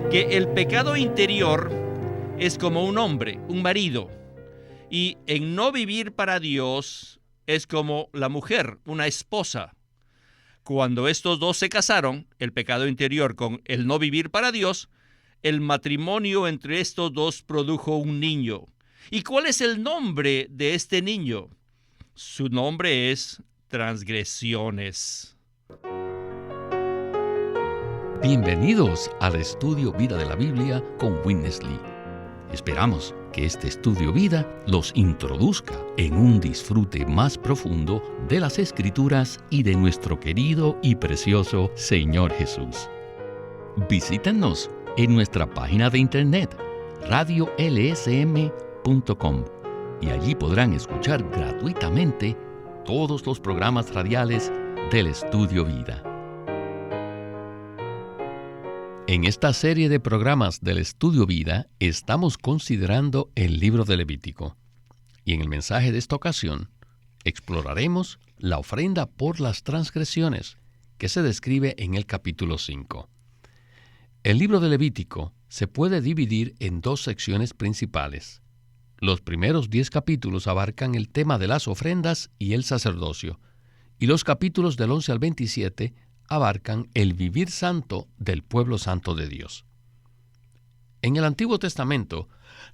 que el pecado interior es como un hombre, un marido, y en no vivir para Dios es como la mujer, una esposa. Cuando estos dos se casaron, el pecado interior con el no vivir para Dios, el matrimonio entre estos dos produjo un niño. ¿Y cuál es el nombre de este niño? Su nombre es transgresiones. Bienvenidos al Estudio Vida de la Biblia con Witness Lee. Esperamos que este Estudio Vida los introduzca en un disfrute más profundo de las Escrituras y de nuestro querido y precioso Señor Jesús. Visítenos en nuestra página de internet radiolsm.com y allí podrán escuchar gratuitamente todos los programas radiales del Estudio Vida. En esta serie de programas del Estudio Vida estamos considerando el libro de Levítico. Y en el mensaje de esta ocasión exploraremos la ofrenda por las transgresiones que se describe en el capítulo 5. El libro de Levítico se puede dividir en dos secciones principales. Los primeros 10 capítulos abarcan el tema de las ofrendas y el sacerdocio, y los capítulos del 11 al 27 abarcan el vivir santo del pueblo santo de Dios. En el Antiguo Testamento,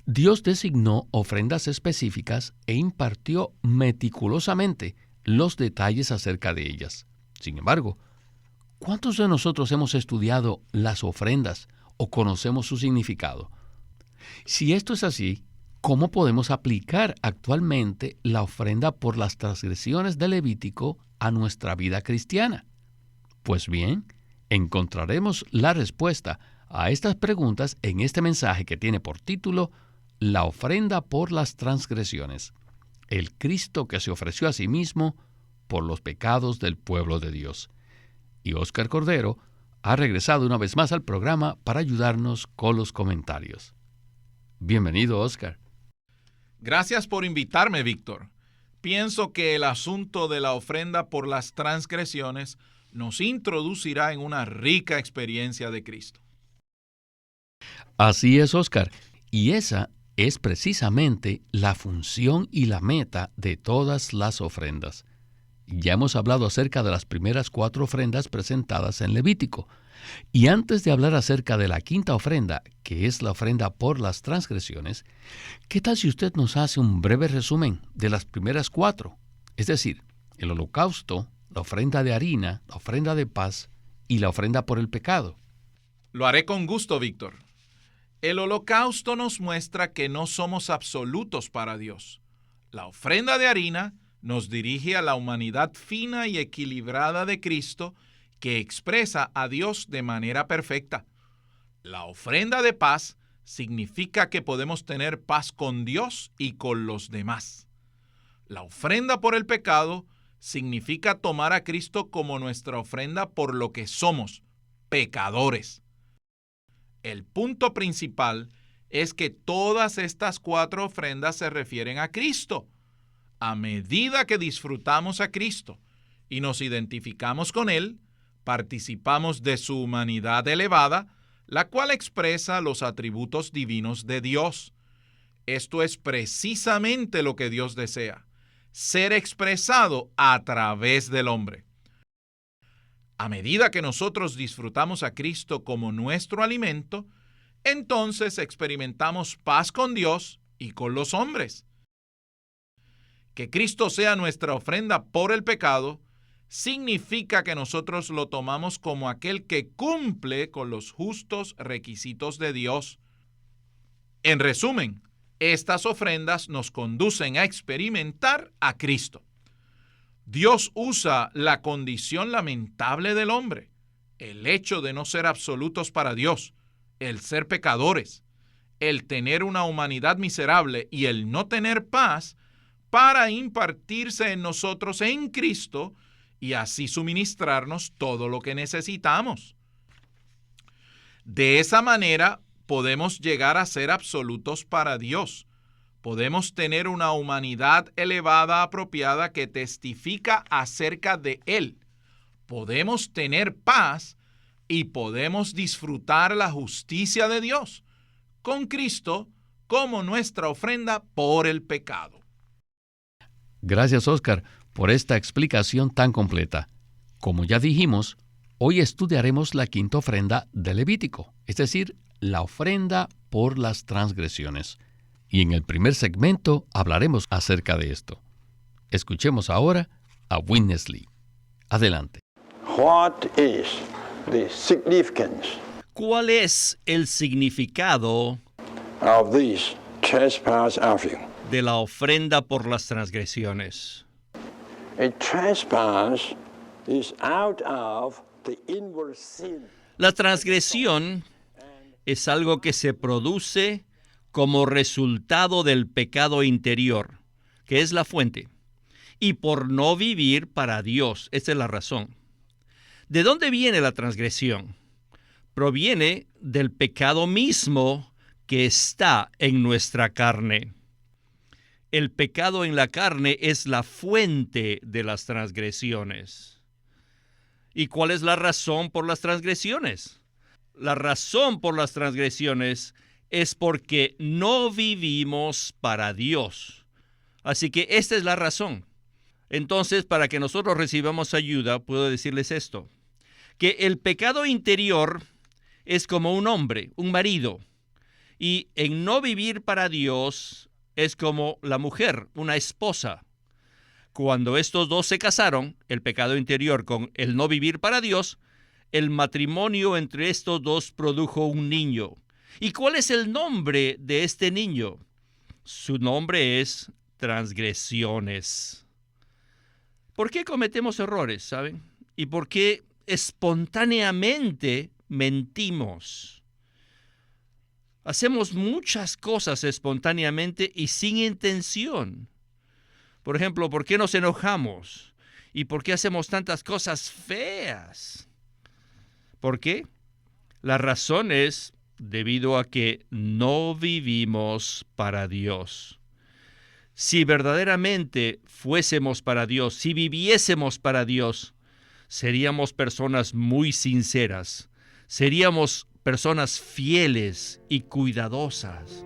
Dios designó ofrendas específicas e impartió meticulosamente los detalles acerca de ellas. Sin embargo, ¿cuántos de nosotros hemos estudiado las ofrendas o conocemos su significado? Si esto es así, ¿cómo podemos aplicar actualmente la ofrenda por las transgresiones de Levítico a nuestra vida cristiana? Pues bien, encontraremos la respuesta a estas preguntas en este mensaje que tiene por título La ofrenda por las transgresiones, el Cristo que se ofreció a sí mismo por los pecados del pueblo de Dios. Y Oscar Cordero ha regresado una vez más al programa para ayudarnos con los comentarios. Bienvenido, Oscar. Gracias por invitarme, Víctor. Pienso que el asunto de la ofrenda por las transgresiones nos introducirá en una rica experiencia de Cristo. Así es, Oscar. Y esa es precisamente la función y la meta de todas las ofrendas. Ya hemos hablado acerca de las primeras 4 ofrendas presentadas en Levítico. Y antes de hablar acerca de la quinta ofrenda, que es la ofrenda por las transgresiones, ¿qué tal si usted nos hace un breve resumen de las primeras 4? Es decir, el holocausto, la ofrenda de harina, la ofrenda de paz y la ofrenda por el pecado. Lo haré con gusto, Víctor. El holocausto nos muestra que no somos absolutos para Dios. La ofrenda de harina nos dirige a la humanidad fina y equilibrada de Cristo que expresa a Dios de manera perfecta. La ofrenda de paz significa que podemos tener paz con Dios y con los demás. La ofrenda por el pecado significa tomar a Cristo como nuestra ofrenda por lo que somos, pecadores. El punto principal es que todas estas 4 ofrendas se refieren a Cristo. A medida que disfrutamos a Cristo y nos identificamos con Él, participamos de su humanidad elevada, la cual expresa los atributos divinos de Dios. Esto es precisamente lo que Dios desea, ser expresado a través del hombre. A medida que nosotros disfrutamos a Cristo como nuestro alimento, entonces experimentamos paz con Dios y con los hombres. Que Cristo sea nuestra ofrenda por el pecado significa que nosotros lo tomamos como aquel que cumple con los justos requisitos de Dios. En resumen, estas ofrendas nos conducen a experimentar a Cristo. Dios usa la condición lamentable del hombre, el hecho de no ser absolutos para Dios, el ser pecadores, el tener una humanidad miserable y el no tener paz, para impartirse en nosotros en Cristo y así suministrarnos todo lo que necesitamos. De esa manera podemos llegar a ser absolutos para Dios. Podemos tener una humanidad elevada, apropiada, que testifica acerca de Él. Podemos tener paz y podemos disfrutar la justicia de Dios con Cristo como nuestra ofrenda por el pecado. Gracias, Oscar, por esta explicación tan completa. Como ya dijimos, hoy estudiaremos la quinta ofrenda de Levítico, es decir, la ofrenda por las transgresiones. Y en el primer segmento hablaremos acerca de esto. Escuchemos ahora a Witness Lee. Adelante. What is the significance ¿Cuál es el significado of this trespass offering? de la ofrenda por las transgresiones? A trespass is out of the inward sin. La transgresión es algo que se produce como resultado del pecado interior, que es la fuente, y por no vivir para Dios. Esa es la razón. ¿De dónde viene la transgresión? Proviene del pecado mismo que está en nuestra carne. El pecado en la carne es la fuente de las transgresiones. ¿Y cuál es la razón por las transgresiones? La razón por las transgresiones es porque no vivimos para Dios. Así que esta es la razón. Entonces, para que nosotros recibamos ayuda, puedo decirles esto, que el pecado interior es como un hombre, un marido, y en no vivir para Dios es como la mujer, una esposa. Cuando estos dos se casaron, el pecado interior con el no vivir para Dios, el matrimonio entre estos dos produjo un niño. ¿Y cuál es el nombre de este niño? Su nombre es transgresiones. ¿Por qué cometemos errores, saben? ¿Y por qué espontáneamente mentimos? Hacemos muchas cosas espontáneamente y sin intención. Por ejemplo, ¿por qué nos enojamos? ¿Y por qué hacemos tantas cosas feas? ¿Por qué? La razón es debido a que no vivimos para Dios. Si verdaderamente fuésemos para Dios, si viviésemos para Dios, seríamos personas muy sinceras, seríamos personas fieles y cuidadosas.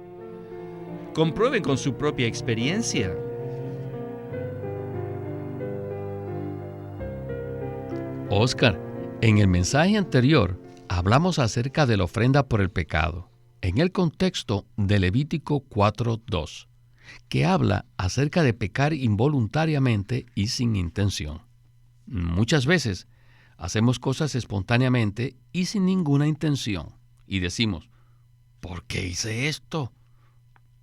Comprueben con su propia experiencia. Oscar, en el mensaje anterior hablamos acerca de la ofrenda por el pecado, en el contexto de Levítico 4:2, que habla acerca de pecar involuntariamente y sin intención. Muchas veces hacemos cosas espontáneamente y sin ninguna intención, y decimos, ¿por qué hice esto?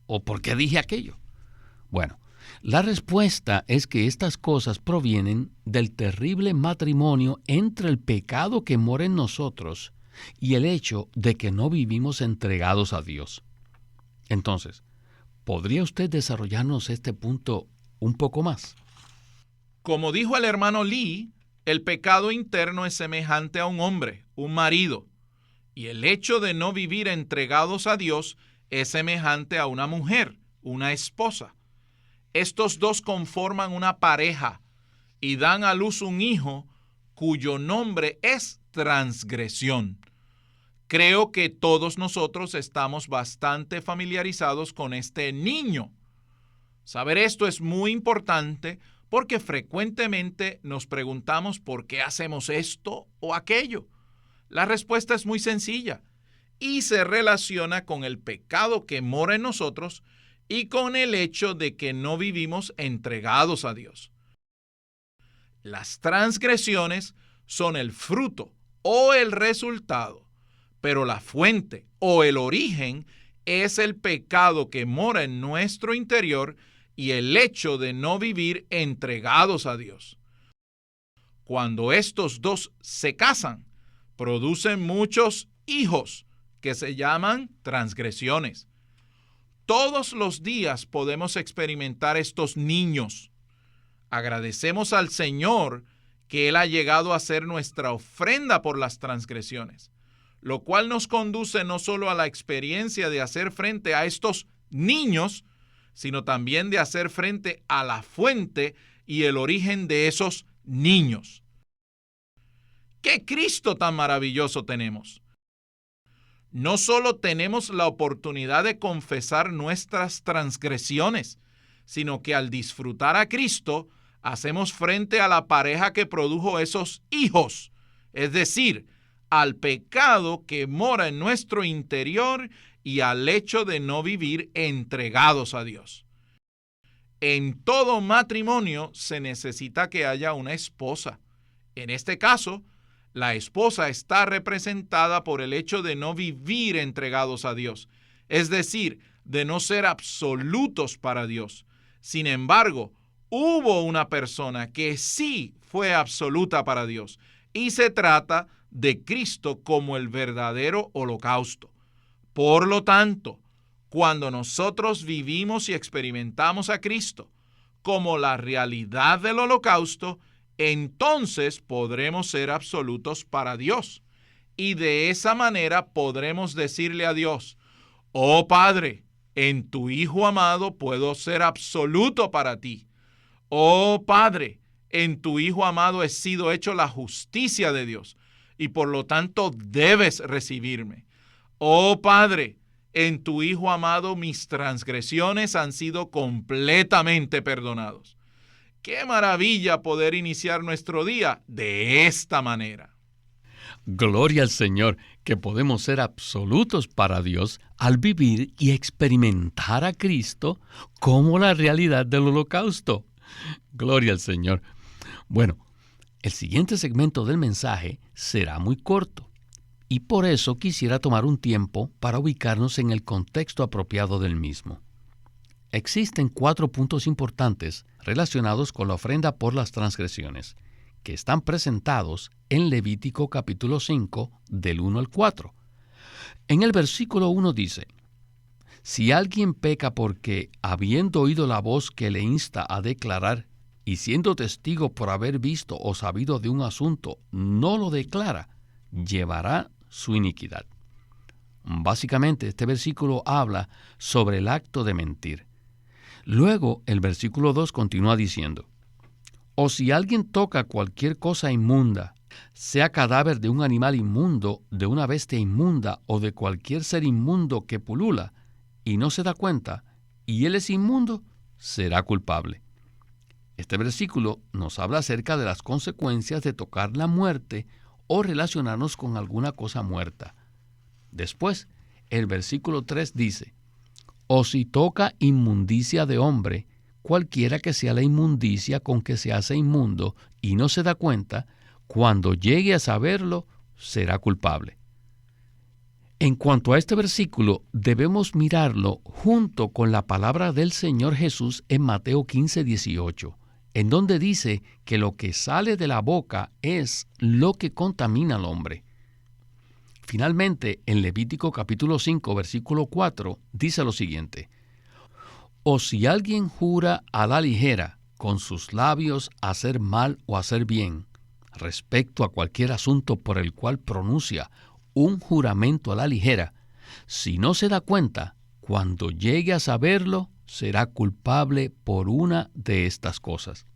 ¿O por qué dije aquello? Bueno, la respuesta es que estas cosas provienen del terrible matrimonio entre el pecado que mora en nosotros y el hecho de que no vivimos entregados a Dios. Entonces, ¿podría usted desarrollarnos este punto un poco más? Como dijo el hermano Lee, el pecado interno es semejante a un hombre, un marido, y el hecho de no vivir entregados a Dios es semejante a una mujer, una esposa. Estos dos conforman una pareja y dan a luz un hijo cuyo nombre es transgresión. Creo que todos nosotros estamos bastante familiarizados con este niño. Saber esto es muy importante porque frecuentemente nos preguntamos por qué hacemos esto o aquello. La respuesta es muy sencilla y se relaciona con el pecado que mora en nosotros y con el hecho de que no vivimos entregados a Dios. Las transgresiones son el fruto o el resultado, pero la fuente o el origen es el pecado que mora en nuestro interior y el hecho de no vivir entregados a Dios. Cuando estos dos se casan, producen muchos hijos que se llaman transgresiones. Todos los días podemos experimentar estos niños. Agradecemos al Señor que Él ha llegado a ser nuestra ofrenda por las transgresiones, lo cual nos conduce no solo a la experiencia de hacer frente a estos niños, sino también de hacer frente a la fuente y el origen de esos niños. ¡Qué Cristo tan maravilloso tenemos! No solo tenemos la oportunidad de confesar nuestras transgresiones, sino que al disfrutar a Cristo, hacemos frente a la pareja que produjo esos hijos, es decir, al pecado que mora en nuestro interior y al hecho de no vivir entregados a Dios. En todo matrimonio se necesita que haya una esposa. En este caso, la esposa está representada por el hecho de no vivir entregados a Dios, es decir, de no ser absolutos para Dios. Sin embargo, hubo una persona que sí fue absoluta para Dios, y se trata de Cristo como el verdadero holocausto. Por lo tanto, cuando nosotros vivimos y experimentamos a Cristo como la realidad del holocausto, entonces podremos ser absolutos para Dios. Y de esa manera podremos decirle a Dios: oh Padre, en tu Hijo amado puedo ser absoluto para ti. Oh Padre, en tu Hijo amado he sido hecho la justicia de Dios y por lo tanto debes recibirme. Oh Padre, en tu Hijo amado mis transgresiones han sido completamente perdonados. ¡Qué maravilla poder iniciar nuestro día de esta manera! Gloria al Señor, que podemos ser absolutos para Dios al vivir y experimentar a Cristo como la realidad del holocausto. Gloria al Señor. Bueno, el siguiente segmento del mensaje será muy corto y por eso quisiera tomar un tiempo para ubicarnos en el contexto apropiado del mismo. Existen 4 puntos importantes relacionados con la ofrenda por las transgresiones, que están presentados en Levítico capítulo 5, del 1 al 4. En el versículo 1 dice: si alguien peca porque, habiendo oído la voz que le insta a declarar, y siendo testigo por haber visto o sabido de un asunto, no lo declara, llevará su iniquidad. Básicamente, este versículo habla sobre el acto de mentir. Luego, el versículo 2 continúa diciendo: o si alguien toca cualquier cosa inmunda, sea cadáver de un animal inmundo, de una bestia inmunda o de cualquier ser inmundo que pulula, y no se da cuenta, y él es inmundo, será culpable. Este versículo nos habla acerca de las consecuencias de tocar la muerte o relacionarnos con alguna cosa muerta. Después, el versículo 3 dice: o si toca inmundicia de hombre, cualquiera que sea la inmundicia con que se hace inmundo y no se da cuenta, cuando llegue a saberlo, será culpable. En cuanto a este versículo, debemos mirarlo junto con la palabra del Señor Jesús en Mateo 15, 18, en donde dice que lo que sale de la boca es lo que contamina al hombre. Finalmente, en Levítico capítulo 5, versículo 4, dice lo siguiente: o si alguien jura a la ligera con sus labios hacer mal o hacer bien, respecto a cualquier asunto por el cual pronuncia un juramento a la ligera, si no se da cuenta, cuando llegue a saberlo, será culpable por una de estas cosas.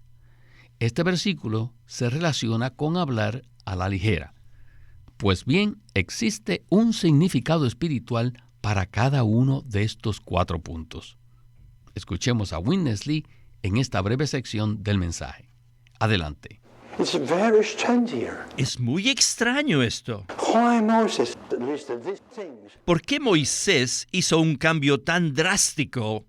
Este versículo se relaciona con hablar a la ligera. Pues bien, existe un significado espiritual para cada uno de estos 4 puntos. Escuchemos a Witness Lee en esta breve sección del mensaje. Adelante. It's very strange here. Es muy extraño esto. Why Moses listed these things? ¿Por qué Moisés hizo un cambio tan drástico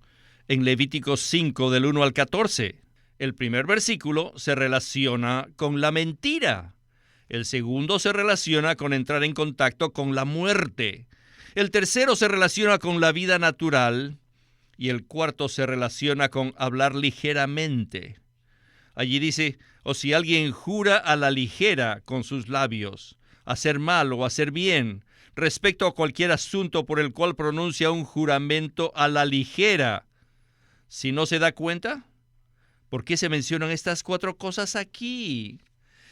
en Levítico 5 del 1 al 14? El primer versículo se relaciona con la mentira. El segundo se relaciona con entrar en contacto con la muerte. El tercero se relaciona con la vida natural. Y el cuarto se relaciona con hablar ligeramente. Allí dice: o si alguien jura a la ligera con sus labios, hacer mal o hacer bien, respecto a cualquier asunto por el cual pronuncia un juramento a la ligera. Si no se da cuenta, ¿por qué se mencionan estas 4 cosas aquí?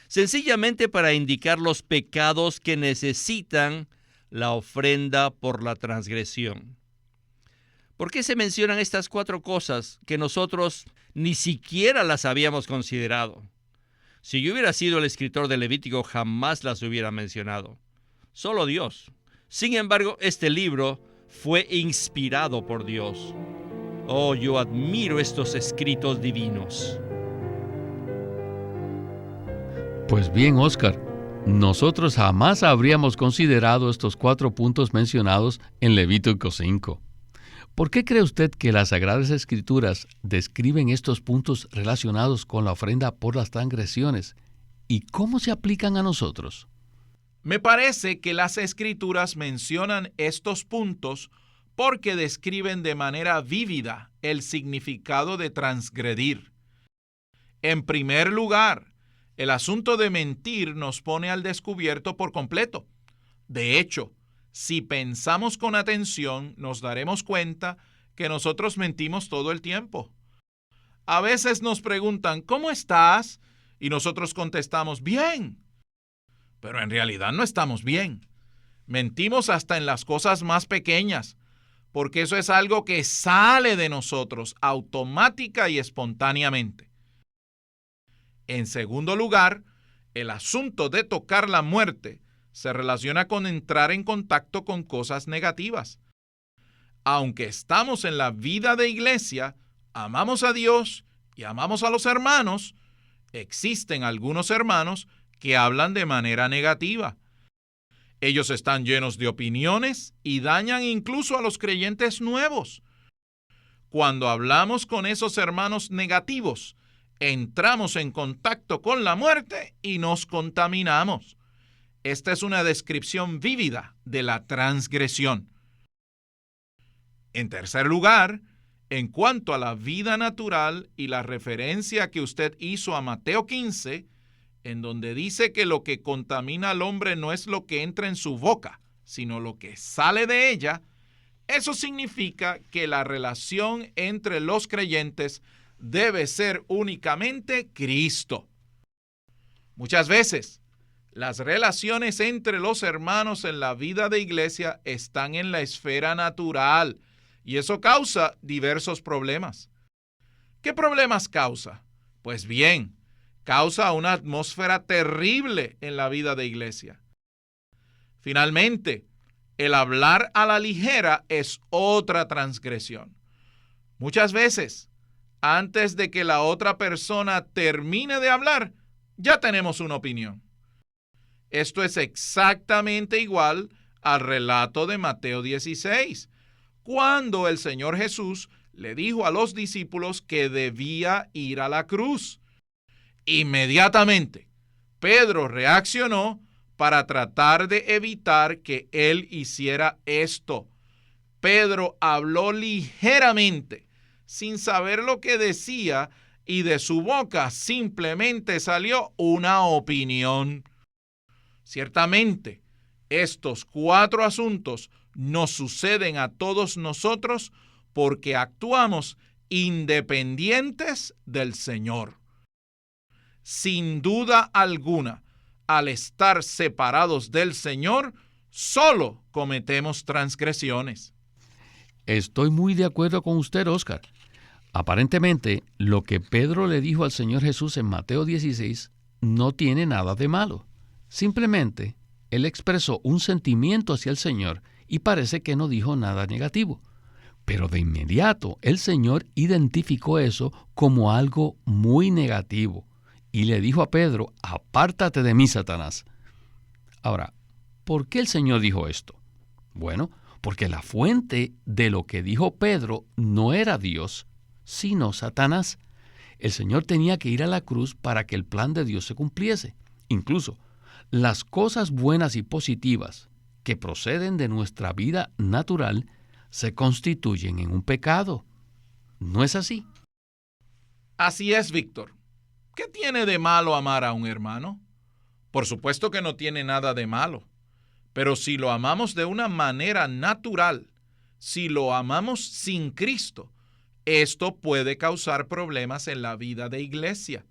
Sencillamente para indicar los pecados que necesitan la ofrenda por la transgresión. ¿Por qué se mencionan estas 4 cosas que nosotros ni siquiera las habíamos considerado? Si yo hubiera sido el escritor de Levítico, jamás las hubiera mencionado. Solo Dios. Sin embargo, este libro fue inspirado por Dios. Oh, yo admiro estos escritos divinos. Pues bien, Oscar, nosotros jamás habríamos considerado estos 4 puntos mencionados en Levítico 5. ¿Por qué cree usted que las Sagradas Escrituras describen estos puntos relacionados con la ofrenda por las transgresiones y cómo se aplican a nosotros? Me parece que las Escrituras mencionan estos puntos porque describen de manera vívida el significado de transgredir. En primer lugar, el asunto de mentir nos pone al descubierto por completo. De hecho, si pensamos con atención, nos daremos cuenta que nosotros mentimos todo el tiempo. A veces nos preguntan, ¿cómo estás? Y nosotros contestamos, bien. Pero en realidad no estamos bien. Mentimos hasta en las cosas más pequeñas, porque eso es algo que sale de nosotros automática y espontáneamente. En segundo lugar, el asunto de tocar la muerte se relaciona con entrar en contacto con cosas negativas. Aunque estamos en la vida de iglesia, amamos a Dios y amamos a los hermanos, existen algunos hermanos que hablan de manera negativa. Ellos están llenos de opiniones y dañan incluso a los creyentes nuevos. Cuando hablamos con esos hermanos negativos, entramos en contacto con la muerte y nos contaminamos. Esta es una descripción vívida de la transgresión. En tercer lugar, en cuanto a la vida natural y la referencia que usted hizo a Mateo 15, en donde dice que lo que contamina al hombre no es lo que entra en su boca, sino lo que sale de ella, eso significa que la relación entre los creyentes debe ser únicamente Cristo. Muchas veces, las relaciones entre los hermanos en la vida de iglesia están en la esfera natural y eso causa diversos problemas. ¿Qué problemas causa? Pues bien, causa una atmósfera terrible en la vida de iglesia. Finalmente, el hablar a la ligera es otra transgresión. Muchas veces, antes de que la otra persona termine de hablar, ya tenemos una opinión. Esto es exactamente igual al relato de Mateo 16, cuando el Señor Jesús le dijo a los discípulos que debía ir a la cruz. Inmediatamente, Pedro reaccionó para tratar de evitar que él hiciera esto. Pedro habló ligeramente, sin saber lo que decía, y de su boca simplemente salió una opinión. Ciertamente, estos 4 asuntos nos suceden a todos nosotros porque actuamos independientes del Señor. Sin duda alguna, al estar separados del Señor, solo cometemos transgresiones. Estoy muy de acuerdo con usted, Oscar. Aparentemente, lo que Pedro le dijo al Señor Jesús en Mateo 16 no tiene nada de malo. Simplemente, él expresó un sentimiento hacia el Señor y parece que no dijo nada negativo. Pero de inmediato, el Señor identificó eso como algo muy negativo y le dijo a Pedro, apártate de mí, Satanás. Ahora, ¿por qué el Señor dijo esto? Bueno, porque la fuente de lo que dijo Pedro no era Dios, sino Satanás. El Señor tenía que ir a la cruz para que el plan de Dios se cumpliese. Incluso, las cosas buenas y positivas que proceden de nuestra vida natural se constituyen en un pecado. ¿No es así? Así es, Víctor. ¿Qué tiene de malo amar a un hermano? Por supuesto que no tiene nada de malo. Pero si lo amamos de una manera natural, si lo amamos sin Cristo, esto puede causar problemas en la vida de iglesia.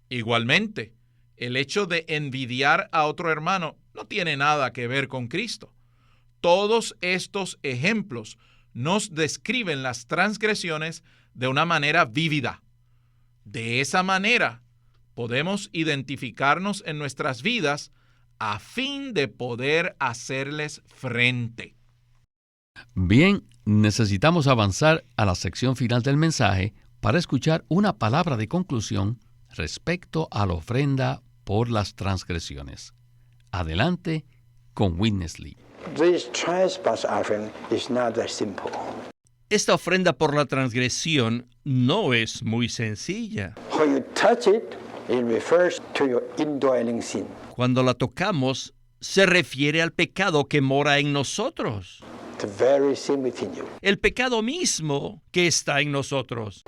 Igualmente, el hecho de envidiar a otro hermano no tiene nada que ver con Cristo. Todos estos ejemplos nos describen las transgresiones de una manera vívida. De esa manera, podemos identificarnos en nuestras vidas a fin de poder hacerles frente. Bien, necesitamos avanzar a la sección final del mensaje para escuchar una palabra de conclusión respecto a la ofrenda por las transgresiones. Adelante con Witness Lee. This trespass offering is not that simple. Esta ofrenda por la transgresión no es muy sencilla. When you touch it, it refers to your indwelling sin. Cuando la tocamos, se refiere al pecado que mora en nosotros. The very sin within you. El pecado mismo que está en nosotros.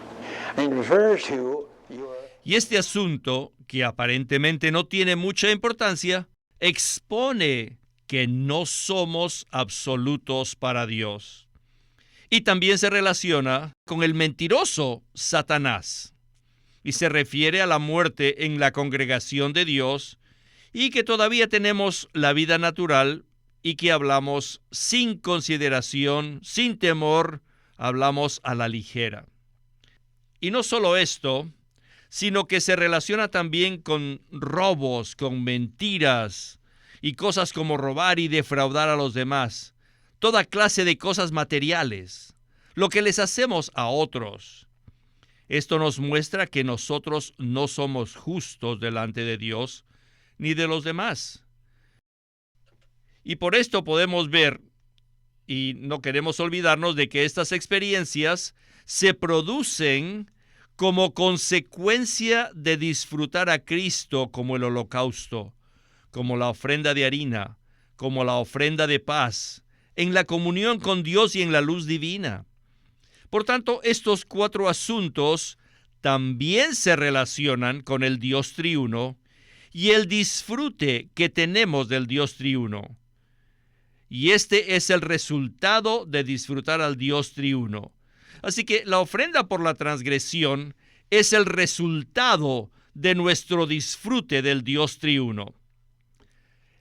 And it refers to your Y este asunto, que aparentemente no tiene mucha importancia, expone que no somos absolutos para Dios. Y también se relaciona con el mentiroso Satanás. Y se refiere a la muerte en la congregación de Dios y que todavía tenemos la vida natural y que hablamos sin consideración, sin temor, hablamos a la ligera. Y no solo esto, sino que se relaciona también con robos, con mentiras y cosas como robar y defraudar a los demás. Toda clase de cosas materiales, lo que les hacemos a otros. Esto nos muestra que nosotros no somos justos delante de Dios ni de los demás. Y por esto podemos ver, y no queremos olvidarnos de que estas experiencias se producen como consecuencia de disfrutar a Cristo como el holocausto, como la ofrenda de harina, como la ofrenda de paz, en la comunión con Dios y en la luz divina. Por tanto, estos 4 asuntos también se relacionan con el Dios triuno y el disfrute que tenemos del Dios triuno. Y este es el resultado de disfrutar al Dios triuno. Así que la ofrenda por la transgresión es el resultado de nuestro disfrute del Dios triuno.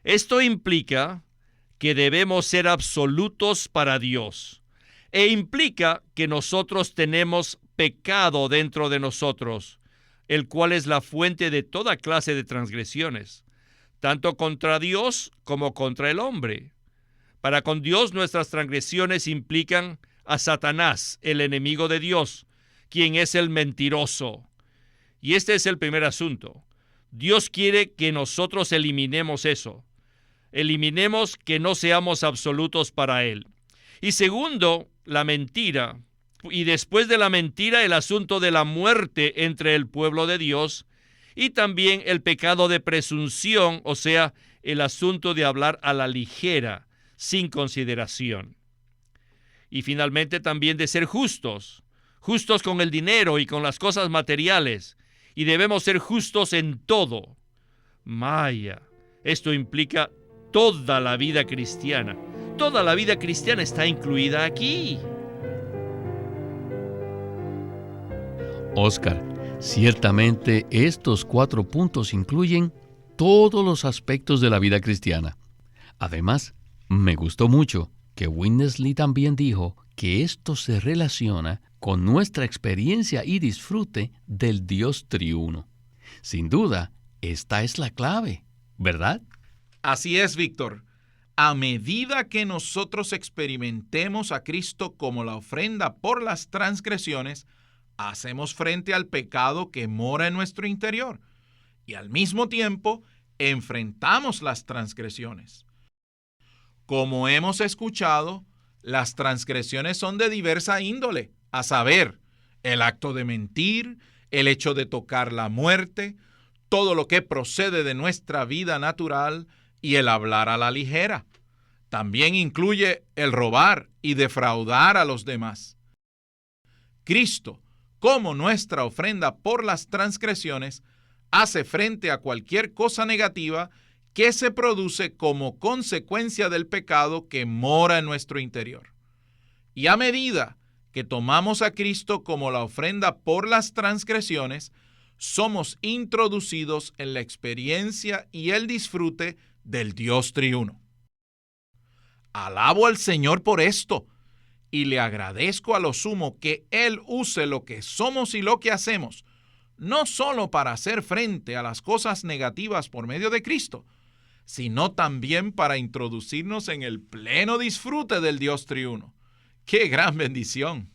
Esto implica que debemos ser absolutos para Dios e implica que nosotros tenemos pecado dentro de nosotros, el cual es la fuente de toda clase de transgresiones, tanto contra Dios como contra el hombre. Para con Dios nuestras transgresiones implican a Satanás, el enemigo de Dios, quien es el mentiroso. Y este es el primer asunto. Dios quiere que nosotros eliminemos eso. Eliminemos que no seamos absolutos para Él. Y segundo, la mentira. Y después de la mentira, el asunto de la muerte entre el pueblo de Dios. Y también el pecado de presunción, o sea, el asunto de hablar a la ligera, sin consideración. Y finalmente también de ser justos con el dinero y con las cosas materiales, y debemos ser justos en todo. Maya, esto implica toda la vida cristiana. Toda la vida cristiana está incluida aquí. Oscar, ciertamente estos 4 puntos incluyen todos los aspectos de la vida cristiana. Además, me gustó mucho que Witness Lee también dijo que esto se relaciona con nuestra experiencia y disfrute del Dios triuno. Sin duda, esta es la clave, ¿verdad? Así es, Víctor. A medida que nosotros experimentemos a Cristo como la ofrenda por las transgresiones, hacemos frente al pecado que mora en nuestro interior y al mismo tiempo enfrentamos las transgresiones. Como hemos escuchado, las transgresiones son de diversa índole, a saber, el acto de mentir, el hecho de tocar la muerte, todo lo que procede de nuestra vida natural y el hablar a la ligera. También incluye el robar y defraudar a los demás. Cristo, como nuestra ofrenda por las transgresiones, hace frente a cualquier cosa negativa que se produce como consecuencia del pecado que mora en nuestro interior. Y a medida que tomamos a Cristo como la ofrenda por las transgresiones, somos introducidos en la experiencia y el disfrute del Dios triuno. Alabo al Señor por esto y le agradezco a lo sumo que Él use lo que somos y lo que hacemos, no solo para hacer frente a las cosas negativas por medio de Cristo, sino también para introducirnos en el pleno disfrute del Dios triuno. ¡Qué gran bendición!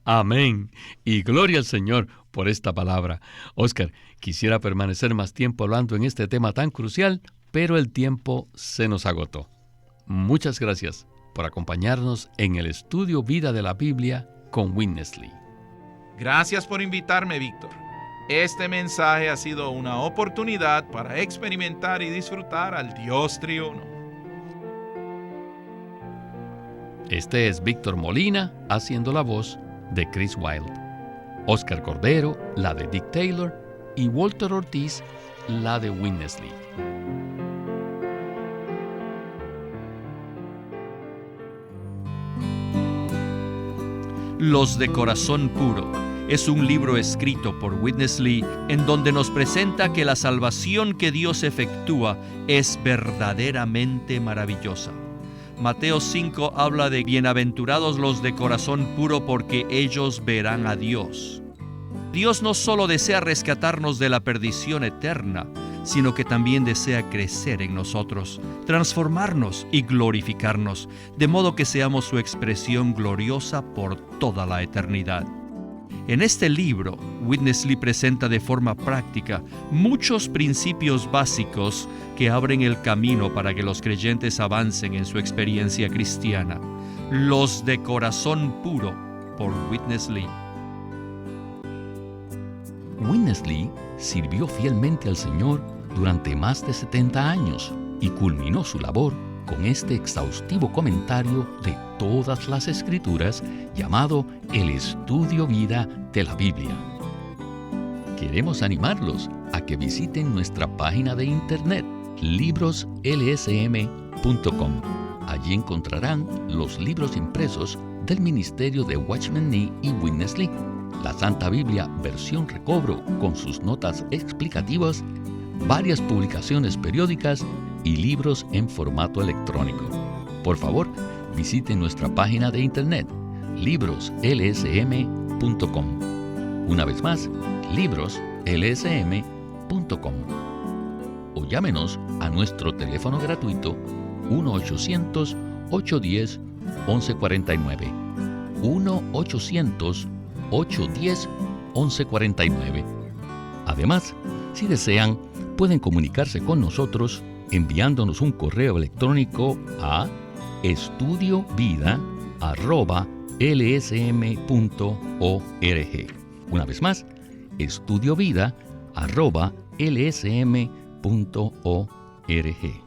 Amén. Y gloria al Señor por esta palabra. Oscar, quisiera permanecer más tiempo hablando en este tema tan crucial, pero el tiempo se nos agotó. Muchas gracias por acompañarnos en el estudio Vida de la Biblia con Witness Lee. Gracias por invitarme, Víctor. Este mensaje ha sido una oportunidad para experimentar y disfrutar al Dios triuno. Este es Víctor Molina haciendo la voz de Chris Wilde, Oscar Cordero la de Dick Taylor y Walter Ortiz la de Witness Lee. Los de Corazón Puro es un libro escrito por Witness Lee en donde nos presenta que la salvación que Dios efectúa es verdaderamente maravillosa. Mateo 5 habla de bienaventurados los de corazón puro porque ellos verán a Dios. Dios no solo desea rescatarnos de la perdición eterna, sino que también desea crecer en nosotros, transformarnos y glorificarnos, de modo que seamos su expresión gloriosa por toda la eternidad. En este libro, Witness Lee presenta de forma práctica muchos principios básicos que abren el camino para que los creyentes avancen en su experiencia cristiana. Los de Corazón Puro, por Witness Lee. Witness Lee sirvió fielmente al Señor durante más de 70 años y culminó su labor con este exhaustivo comentario de todas las Escrituras llamado El Estudio Vida de la Biblia. Queremos animarlos a que visiten nuestra página de internet libroslsm.com. Allí encontrarán los libros impresos del ministerio de Watchman Nee y Witness Lee, la Santa Biblia versión recobro con sus notas explicativas, varias publicaciones periódicas y libros en formato electrónico. Por favor, visiten nuestra página de internet libroslsm.com. Una vez más, libroslsm.com. O llámenos a nuestro teléfono gratuito 1-800-810-1149. 1-800-810-1149. Además, si desean, pueden comunicarse con nosotros enviándonos un correo electrónico a estudiovida@lsm.org. Una vez más, estudiovida@lsm.org.